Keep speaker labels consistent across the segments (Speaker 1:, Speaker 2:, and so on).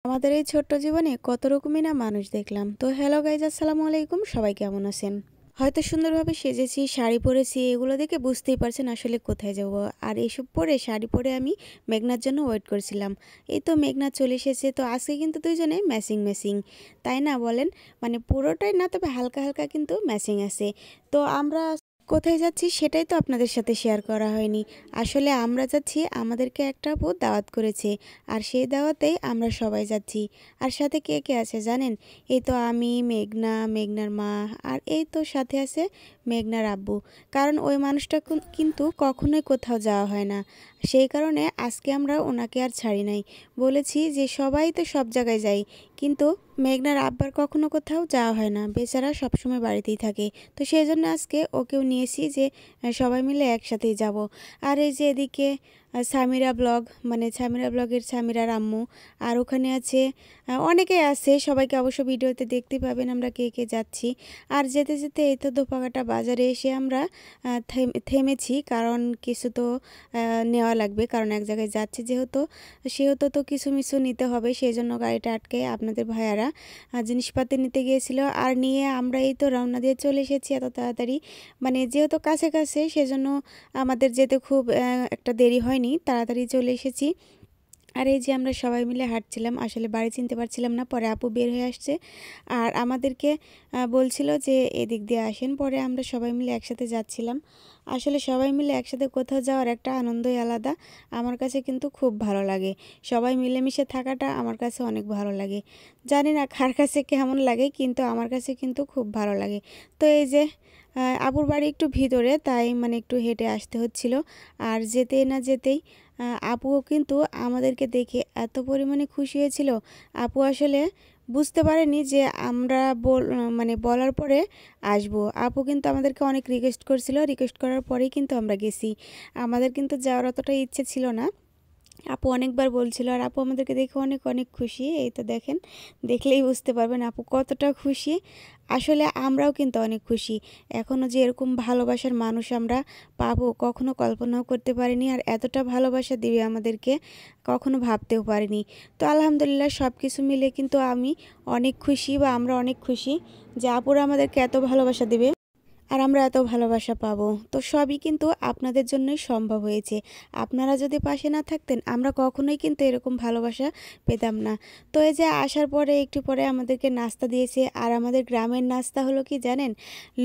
Speaker 1: আমাদের এই ছোট্ট জীবনে কত রকমই না মানুষ দেখলাম। তো হ্যালো গাইজ, আসসালামু আলাইকুম। সবাই কেমন আছেন? হয়তো সুন্দরভাবে সেজেছি, শাড়ি পরেছি, এগুলো দেখে বুঝতেই পারছেন আসলে কোথায় যাব। আর এসব পরে শাড়ি পরে আমি মেঘনার জন্য ওয়েট করছিলাম। এই তো মেঘনা চলে এসেছে। তো আজকে কিন্তু দুইজনে ম্যাচিং ম্যাচিং, তাই না বলেন? মানে পুরোটাই না, তবে হালকা হালকা কিন্তু ম্যাচিং আছে। তো আমরা কোথায় যাচ্ছি সেটাই তো আপনাদের সাথে শেয়ার করা হয়নি। আসলে আমরা যাচ্ছি, আমাদেরকে একটা আপু দাওয়াত করেছে, আর সেই দাওয়াতেই আমরা সবাই যাচ্ছি। আর সাথে কে কে আছে জানেন? এই তো আমি, মেঘনা, মেঘনার মা, আর এই তো সাথে আছে মেঘনার আব্বু। কারণ ওই মানুষটা কিন্তু কখনোই কোথাও যাওয়া হয় না। সেই কারণে আজকে আমরা ওনাকে আর ছাড়ি নাই। বলেছি যে সবাই তো সব জায়গায় যাই, কিন্তু মেঘনার আব্বার কখনো কোথাও যাওয়া হয় না, বেচারা সবসময় বাড়িতেই থাকে। তো সেই জন্য আজকে ওকেও নিয়েছি যে সবাই মিলে একসাথেই যাব। আর এই যে এদিকে সামিরা ব্লগ, মানে সামিরা ব্লগের সামিরার আম্মু, আর ওখানে আছে অনেকেই আছে। সবাইকে অবশ্য ভিডিওতে দেখতে পাবেন আমরা কে কে যাচ্ছি। আর যেতে যেতে এই তো দোপাকাটা বাজারে এসে আমরা থেমেছি, কারণ কিছু তো নেওয়া লাগবে, কারণ এক জায়গায় যাচ্ছি যেহেতু, সেহেতু তো কিছু মিছু নিতে হবে। সেই জন্য গাড়িটা আটকে আপনাদের ভাইয়ারা জিনিসপাতি নিতে গিয়েছিল, আর নিয়ে আমরা এই তো রওনা দিয়ে চলে এসেছি এত তাড়াতাড়ি। মানে যেহেতু কাছে কাছে, সেজন্য আমাদের যেতে খুব একটা দেরি হয়নি, তাড়াতাড়ি চলে এসেছি। আর এই যে আমরা সবাই মিলে হাঁটছিলাম, আসলে বাড়ি চিনতে পারছিলাম না, পরে আপু বের হয়ে আসছে আর আমাদেরকে বলছিল যে এদিক দিয়ে আসেন। পরে আমরা সবাই মিলে একসাথে যাচ্ছিলাম। আসলে সবাই মিলে একসাথে কোথাও যাওয়ার একটা আনন্দই আলাদা। আমার কাছে কিন্তু খুব ভালো লাগে, সবাই মিলেমিশে থাকাটা আমার কাছে অনেক ভালো লাগে। জানি না কার কাছে কেমন লাগে, কিন্তু আমার কাছে কিন্তু খুব ভালো লাগে। তো এই যে আপুর বাড়ি একটু ভিতরে, তাই মানে একটু হেঁটে আসতে হচ্ছিল। আর যেতেই না যেতেই আপুও কিন্তু আমাদেরকে দেখে এত পরিমাণে খুশি হয়েছিল। আপু আসলে বুঝতে পারেনি যে আমরা মানে বলার পরে আসবো। আপু কিন্তু আমাদেরকে অনেক রিকোয়েস্ট করছিল, রিকোয়েস্ট করার পরেই কিন্তু আমরা গেছি। আমাদের কিন্তু যাওয়ার অতটা ইচ্ছে ছিল না। আপু অনেকবার বলছিল, আর আপু আমাদেরকে দেখে অনেক অনেক খুশি। এই তো দেখেন, দেখলেই বুঝতে পারবেন আপু কতটা খুশি। আসলে আমরাও কিন্তু অনেক খুশি। এখনও যে এরকম ভালোবাসার মানুষ আমরা পাবো কখনো কল্পনাও করতে পারিনি, আর এতটা ভালোবাসা দিবে আমাদেরকে কখনো ভাবতেও পারিনি। তো আলহামদুলিল্লাহ সব কিছু মিলে কিন্তু আমি অনেক খুশি, বা আমরা অনেক খুশি যে আপুরা আমাদেরকে এত ভালোবাসা দিবে আর আমরা এত ভালোবাসা পাবো। তো সবই কিন্তু আপনাদের জন্যই সম্ভব হয়েছে। আপনারা যদি পাশে না থাকতেন, আমরা কখনোই কিন্তু এরকম ভালোবাসা পেতাম না। তো এই যে আসার পরে একটু পরে আমাদেরকে নাস্তা দিয়েছে, আর আমাদের গ্রামের নাস্তা হলো কি জানেন?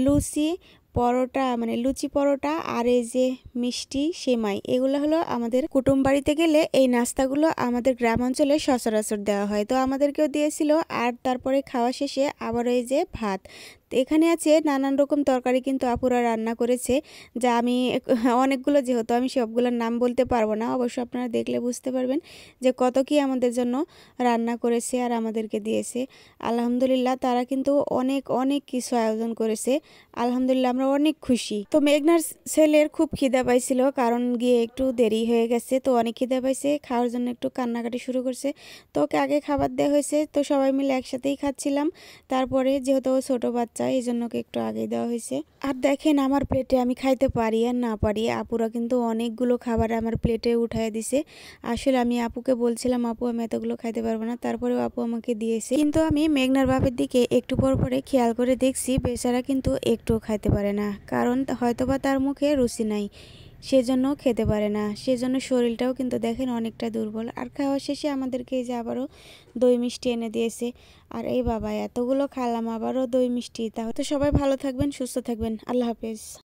Speaker 1: লুচি পরোটা, মানে লুচি পরোটা, আর এই যে মিষ্টি সেমাই, এগুলো হলো আমাদের কুটুম বাড়িতে গেলে এই নাস্তাগুলো আমাদের গ্রাম অঞ্চলে সচরাচর দেওয়া হয়। তো আমাদেরকেও দিয়েছিল। আর তারপরে খাওয়া শেষে আবার এই যে ভাত। তো এখানে আছে নানান রকম তরকারি কিন্তু আপুরা রান্না করেছে, যা আমি অনেকগুলো, যেহেতু আমি সবগুলোর নাম বলতে পারবো না, অবশ্য আপনারা দেখলে বুঝতে পারবেন যে কত কি আমাদের জন্য রান্না করেছে আর আমাদেরকে দিয়েছে। আলহামদুলিল্লাহ তারা কিন্তু অনেক অনেক কিছু আয়োজন করেছে। আলহামদুলিল্লাহ আমরা অনেক খুশি। তো মেঘনার ছেলের খুব খিদা পাইছিল, কারণ গিয়ে একটু দেরি হয়ে গেছে, তো অনেক খিদা পাইছে, খাওয়ার জন্য একটু কান্নাকাটি শুরু করছে। তো ওকে আগে খাবার দেওয়া হয়েছে, তো সবাই মিলে একসাথেই খাচ্ছিলাম। তারপরে যেহেতু ও ছোটো বাচ্চা, এই জন্য ওকে একটু আগেই দেওয়া হয়েছে। আর দেখেন আমার প্লেটে আমি খাইতে পারি আর না পারি, আপুরা কিন্তু অনেকগুলো খাবার আমার প্লেটে উঠাই দিছে। আসলে আমি আপুকে বলছিলাম, আপু আমি এতগুলো খাইতে পারবো না, তারপরেও আপু আমাকে দিয়েছে। কিন্তু আমি মেঘনার বাপের দিকে একটু পর পরে খেয়াল করে দেখছি, বেচারা কিন্তু একটুও খাইতে পারে না, কারণ হয়তোবা তার মুখে রুচি নাই, সেজন্য খেতে পারে না। সেজন্য শরীরটাও কিন্তু দেখেন অনেকটা দুর্বল। আর খাওয়া শেষে আমাদেরকে এই যে আবারও দই মিষ্টি এনে দিয়েছে। আর এই বাবা, এতগুলো খেলাম আবারও দই মিষ্টি। তাহলে তো সবাই ভালো থাকবেন, সুস্থ থাকবেন, আল্লাহ হাফেজ।